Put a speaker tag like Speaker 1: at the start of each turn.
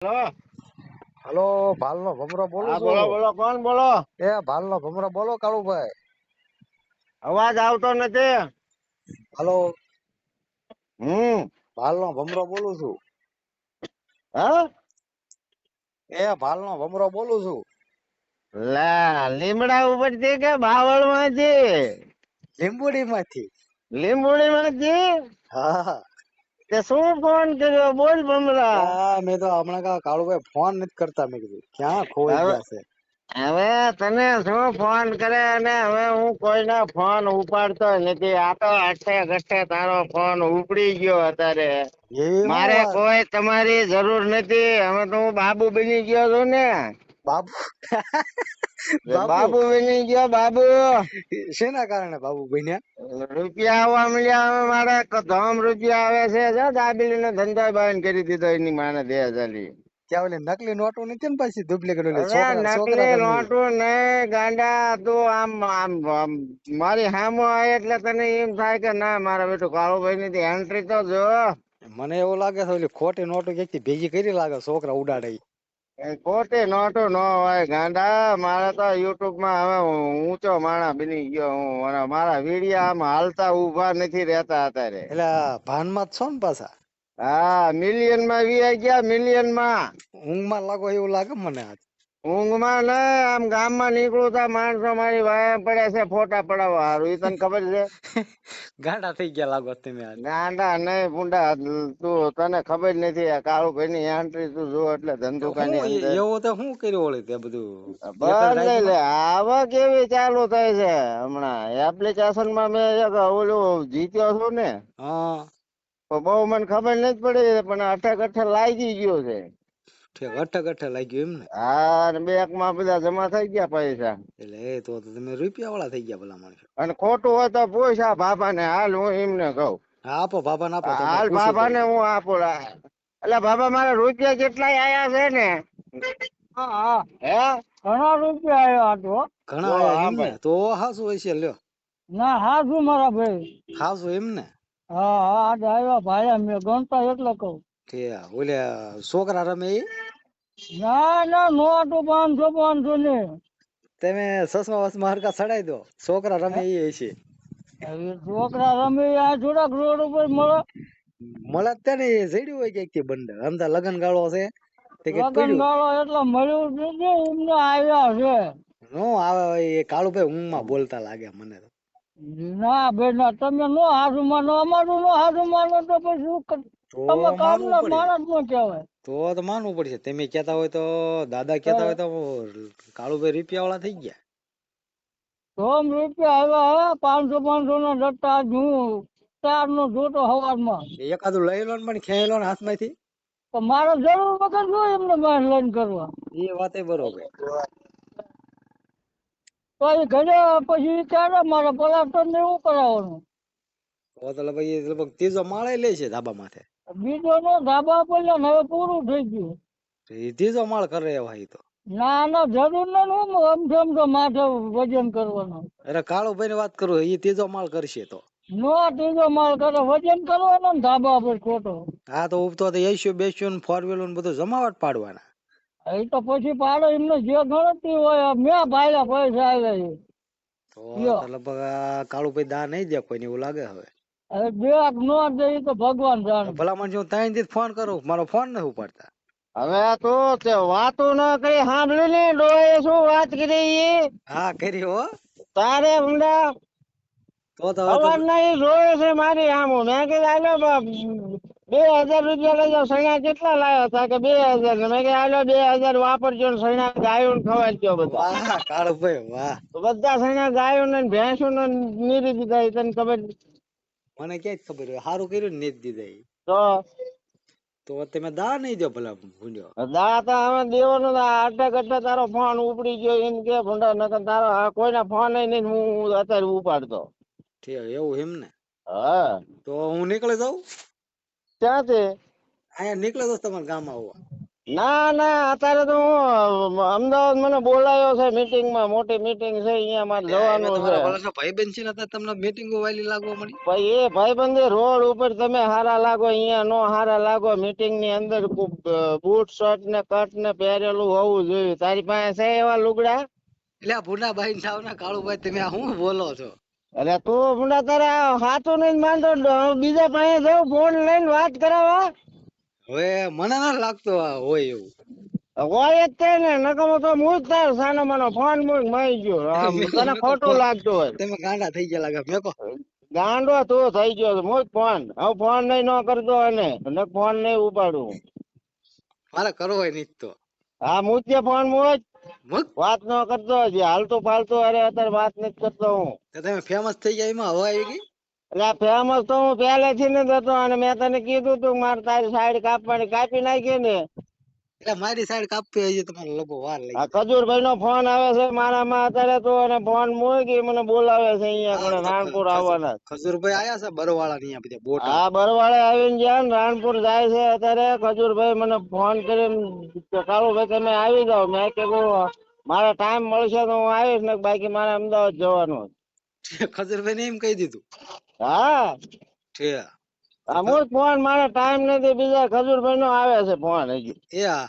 Speaker 1: Hello.
Speaker 2: Hello, ભાલનો ભમરો બોલું
Speaker 1: હા, બોલો
Speaker 2: છું.
Speaker 1: બોલો, કોણ બોલો?
Speaker 2: ભાલનો ભમરો બોલો, કાળુભાઈ.
Speaker 1: અવાજ આવતો નથી.
Speaker 2: હલો,
Speaker 1: હમ.
Speaker 2: ભાલનો ભમરો બોલું છું.
Speaker 1: હા.
Speaker 2: ભાલનો ભમરો બોલું છું.
Speaker 1: લા લીમડા ઉપરથી કે બાવળ માંથી?
Speaker 2: લીંબુડી માંથી.
Speaker 1: લીંબુડી માંથી?
Speaker 2: હા.
Speaker 1: તે શું ફોન કર્યો? બોલ ભમરા.
Speaker 2: મેં તો હમણાં કાળુભાઈ ફોન નથી કરતા. મેં કીધું ક્યાં ખોઈ
Speaker 1: હવે
Speaker 2: ગયા છે.
Speaker 1: હવે તને શું ફોન કરે અને હવે હું કોઈના ફોન ઉપાડતો નથી. આ તો અઠે ગઠે તારો ફોન ઉપડી ગયો અત્યારે.
Speaker 2: એવી હું
Speaker 1: મારે
Speaker 2: વાત
Speaker 1: કોઈ તમારી જરૂર નથી. હવે તો હું બાબુ બની ગયો છું ને.
Speaker 2: બાબુ? બાબુ
Speaker 1: બાબુ બની ગયો બાબુ.
Speaker 2: શેના કારણે બાબુ બન્યા?
Speaker 1: રૂપિયા આવવા મળ્યા. હવે મારે ધમ રૂપિયા આવે છે. દાબેલી નો ધંધો બંધ કરી દીધો એની માને 2000.
Speaker 2: ત્યાં ઓલી નકલી નોટો નથી ને પાછી ડુપ્લિકેટ ઓલી
Speaker 1: અરે
Speaker 2: છોકરા છોકરા
Speaker 1: નકલી
Speaker 2: રમી.
Speaker 1: નોટું ને ગાંડા તું આમ આમ આમ મારી સામો આવે એટલે તને એમ થાય કે ના મારા બેટું કાળુભાઈ ની એન્ટ્રી તો જો.
Speaker 2: મને એવું લાગે છે ઓલી ખોટી નોટો ક્યાંકથી ભેગી કરી લાગે છોકરા ઉડાડે.
Speaker 1: ખોટી નોટું ન હોય ગાંડા. મારે તો યુટ્યુબ માં હવે ઊંચો માણા બની ગયો હું. મારા વિડિયા આમ હાલતા ઉભા નથી રહેતા અત્યારે.
Speaker 2: એટલે ભાનમાં જ છો ને પાછા?
Speaker 1: હા, મિલિયન માં વી ગયા, મિલિયન માં.
Speaker 2: ઊંઘમાં લાગો એવું લાગે મને આજ.
Speaker 1: ઊંઘમાં ને આમ ગામમાં નીકળું તો માણસો મારી વાયા પડ્યા છે ફોટા પડાવવા હારું. એ તને ખબર છે?
Speaker 2: ગાંડા થઈ ગયા લાગો તમે આજ.
Speaker 1: ગાંડા નહીં ભૂંડા. તું તને ખબર નથી. કાળુભાઈ ની એન્ટ્રી તું જો એટલે ધંધુકા
Speaker 2: હું
Speaker 1: ની અંદર
Speaker 2: એવું તો શું કર્યું ઓળી તે બધું એક જ
Speaker 1: બંધ લઈ લે.
Speaker 2: રાતમાં?
Speaker 1: આવક કેવી ચાલુ થાય છે હમણાં એપ્લિકેશન માં મેં એક ઓલું જીત્યો છું ને.
Speaker 2: હા.
Speaker 1: બહુ મને ખબર નથી પડી પણ અઠે કઠે લાગી ગયો છે.
Speaker 2: અઠે કઠે લાગ્યું એમ ને?
Speaker 1: હા, બેંક માં બધા જમા થઈ ગયા પૈસા.
Speaker 2: એટલે તો તમે રૂપિયા વાળા થઈ ગયા ભલા માણસો.
Speaker 1: અને ખોટું હોય તો પૂછ આ બાપા ને. હાલ હું એમને કઉ.
Speaker 2: હા આપો બાબાને આપો તમારે
Speaker 1: હાલ
Speaker 2: પૂછવું
Speaker 1: બાબા ને
Speaker 2: પડશે.
Speaker 1: હું આપું. એટલે બાબા મારા રૂપિયા જેટલા આયા છે ને. હા હે ઘણા રૂપિયા આવ્યા હતો.
Speaker 2: ઘણા
Speaker 1: જો
Speaker 2: આયા
Speaker 1: હા
Speaker 2: એમ ને?
Speaker 1: ભાઈ.
Speaker 2: તો હાસું હોય છે લ્યો.
Speaker 1: ના હા શું મારા ભાઈ.
Speaker 2: હાસું એમ ને?
Speaker 1: હા હા આજે આવ્યા ભાઈ મેં ગણતા એટલે કઉ.
Speaker 2: તે ઓલ્યા છોકરા રમે એ?
Speaker 1: ના ના નોટું 500 ને.
Speaker 2: તમે સસમા વસમાં હરકા ચડાઈ દો. છોકરા રમે એ છે.
Speaker 1: છોકરા રમી આ થોડાક રોડ ઉપર મળે.
Speaker 2: મળે જ ને જડ્યું હોય કઈક થી બંધ આમ લગન ગાળો છે. તે કઈક
Speaker 1: લગન
Speaker 2: પડ્યું
Speaker 1: ગાળો એટલે મળ્યું નથી એમને આવ્યા છે.
Speaker 2: નો આવે એ કાળુભાઈ ઊંઘમાં બોલતા લાગે મને તો.
Speaker 1: ના ભાઈ ના તમે નો હાસુ માનો અમારું નો હાસુ માનો તો પછી શું
Speaker 2: તો
Speaker 1: તમે કામ
Speaker 2: માનવું
Speaker 1: ના
Speaker 2: પડે.
Speaker 1: માણસ નો કહેવાય.
Speaker 2: તો માનવું પડશે. તમે કેતા હોય તો દાદા કેતા હોય તો કાળુભાઈ રૂપિયા વાળા થઈ ગયા.
Speaker 1: રૂપિયા આવ્યા 500 ના ડટ્ટા હું 4 નો જોતો હવારમાં.
Speaker 2: એકાદું લઈ લો ને પણ ખેંચી લો ને હાથમાંથી.
Speaker 1: તો મારે જરૂર વગર શું એમને મારે લઈને કરવા.
Speaker 2: એ વાતે બરોબર.
Speaker 1: તો એ ઘરે પછી ક્યારે મારે પલાસ્ટર ને એવું કરાવવાનું.
Speaker 2: તો ભાઈ લગભગ ત્રીજો માળે લે છે ધાબા માથે.
Speaker 1: બીજો નો ધાબા પર ને હવે પૂરું થઈ ગયું.
Speaker 2: એ ત્રીજો માળ કરે એવા એ તો.
Speaker 1: ના ના જરૂર નથી અમથો માથે વજન કરવાનો.
Speaker 2: અરે કાળુભાઈ ની વાત કરું એ ત્રીજો માળ કરશે તો.
Speaker 1: નો ત્રીજો માળ કરે વજન કરવાનો ને ધાબા પર ખોટો.
Speaker 2: હા તો ઉપતો એસ્યુ બેસ્યુ ફોર વ્હીલર બધું જમાવટ પાડવાના.
Speaker 1: એ તો પછી પાડો એમને જે ગણતરી હોય મેં ભાઈ પૈસા આવ્યા
Speaker 2: તો લગભગ કાળુભાઈ દા નહીં દે કોઈને એવું લાગે હવે.
Speaker 1: હવે બે નો દે તો ભગવાન જાણે.
Speaker 2: ભલા માણસો હું 3 દી ફોન કરું મારો ફોન નથી ઉપાડતા.
Speaker 1: હવે તો વાતો ના કરી સાંભળી ને ડોયે શું વાત કરી.
Speaker 2: હા કરી હો.
Speaker 1: તારે ઊંડા
Speaker 2: હવે તો
Speaker 1: સવાર ના એ જોયે છે મારી આમ મેં કીધું હાલો 2000 રૂપિયા લઈ જાવ સૈણા કેટલા લાવ્યા હતા કે 2000 મેં કીધું હાલો 2000 વાપરજો ને સૈણા ગાયો ને ખવડાવજો બધા.
Speaker 2: વાહ કાળુભાઈ વાહ.
Speaker 1: બધા સૈણા ગાયો ને ભેંસો ને નીરી દીધા તને ખબર.
Speaker 2: મને ક્યાં ખબર હોય સારું કર્યું ને નથી દીધા.
Speaker 1: તો
Speaker 2: તમે દા નહીં દો ભલા ભૂંડ્યો.
Speaker 1: દાતા હવે દેવાનો આટે કટ્ટે તારો ફોન ઉપડી ગયો એમ કે ભૂંડા નકર તારો કોઈના ફોન નહીં હું અત્યારે ઉપાડતો.
Speaker 2: ઠીક એવું એમ ને.
Speaker 1: હા.
Speaker 2: તો હું નીકળી જાઉં.
Speaker 1: ક્યાંથી?
Speaker 2: અહીંયા નીકળે તો તમારા ગામમાં આવવા.
Speaker 1: ના ના અત્યારે તો હું અમદાવાદ મને બોલાયો છે મીટિંગ માં, મોટી મીટિંગ છે અહીંયા મારે
Speaker 2: એમાં
Speaker 1: જવાનું છે.
Speaker 2: તમારા વળસનો ભાઈબંધ છે ને અત્યારે તમને મીટિંગો વાલી લાગવા મળી.
Speaker 1: ભાઈ એ ભાઈબંધી રોડ ઉપર તમે હારા લાગો, અહીંયા નો હારા લાગો. મીટિંગ ની અંદર બૂટ શર્ટ ને કટ ને પહેરેલું હોવું જોઈએ. તારી પાસે છે એવા લુગડા?
Speaker 2: એટલે આ ભૂંડાભાઈ ને થાવ ને કાળુભાઈ, તમે આ શું બોલો છો?
Speaker 1: એટલે તું મુંડા તારે હાથું નહીં માનતો, બીજા પાસે જાઉં ફોન લઈને વાત કરાવવા.
Speaker 2: હવે મને ના લાગતો આ હોય એવું.
Speaker 1: હોય જ તે ને, નકમો તો હું જ તાર સાનો માનો ફોન મૂક મરી ગયો. આમ
Speaker 2: મેકો
Speaker 1: તને
Speaker 2: મેકો
Speaker 1: ખોટું લાગતું હોય.
Speaker 2: તમે ગાંડા થઈ ગયા લાગે, મેકો.
Speaker 1: ગાંડો તું થઈ ગયો છે. મૂક ફોન. હવે ફોન નહીં ન કરતો અને ફોન નહીં ઉપાડું.
Speaker 2: મારે કરવો હોય નહીં તો
Speaker 1: હા મૂકજે ફોન, મૂક.
Speaker 2: મુક.
Speaker 1: વાત ન કરતો હજી હાલતો ફાલતો. અરે અત્યારે વાત નથી કરતો હું.
Speaker 2: તો તમે ફેમસ થઈ ગયા એમાં હવા આવી ગઈ.
Speaker 1: એટલે આ ફેમસ તો હું પહેલેથી જ હતો, અને મેં તને કીધું તું મારે તારી સાઈડ કાપવાની, કાપી નાખી ને.
Speaker 2: એટલે મારી સાઈડ કાપવી હોય છે તમારે લોકો વાર
Speaker 1: આ
Speaker 2: લાગી.
Speaker 1: ખજૂરભાઈ નો ફોન આવે છે મારામાં અત્યારે તો, અને ફોન મૂકી મને બોલાવે છે અહીંયા કણે રાણપુર આવવાના.
Speaker 2: ખજૂરભાઈ આયા છે બરવાળા ની બધા બોટા.
Speaker 1: હા બરવાળે આવીને ગયા ને રાણપુર જાય છે અત્યારે. ખજૂરભાઈ મને ફોન કરીને કાળુભાઈ તમે આવી જાઓ. મેં કીધું મારે ટાઈમ મળશે તો હું આવીશ, ને બાકી મારે અમદાવાદ જવાનું.
Speaker 2: ખજૂરભાઈ ને એમ કહી દીધું.
Speaker 1: હા
Speaker 2: છે
Speaker 1: અમુક ફોન મારે ટાઈમ નથી, બીજા ખજૂરભાઈ નો આવે છે ફોન હજી.
Speaker 2: એ હા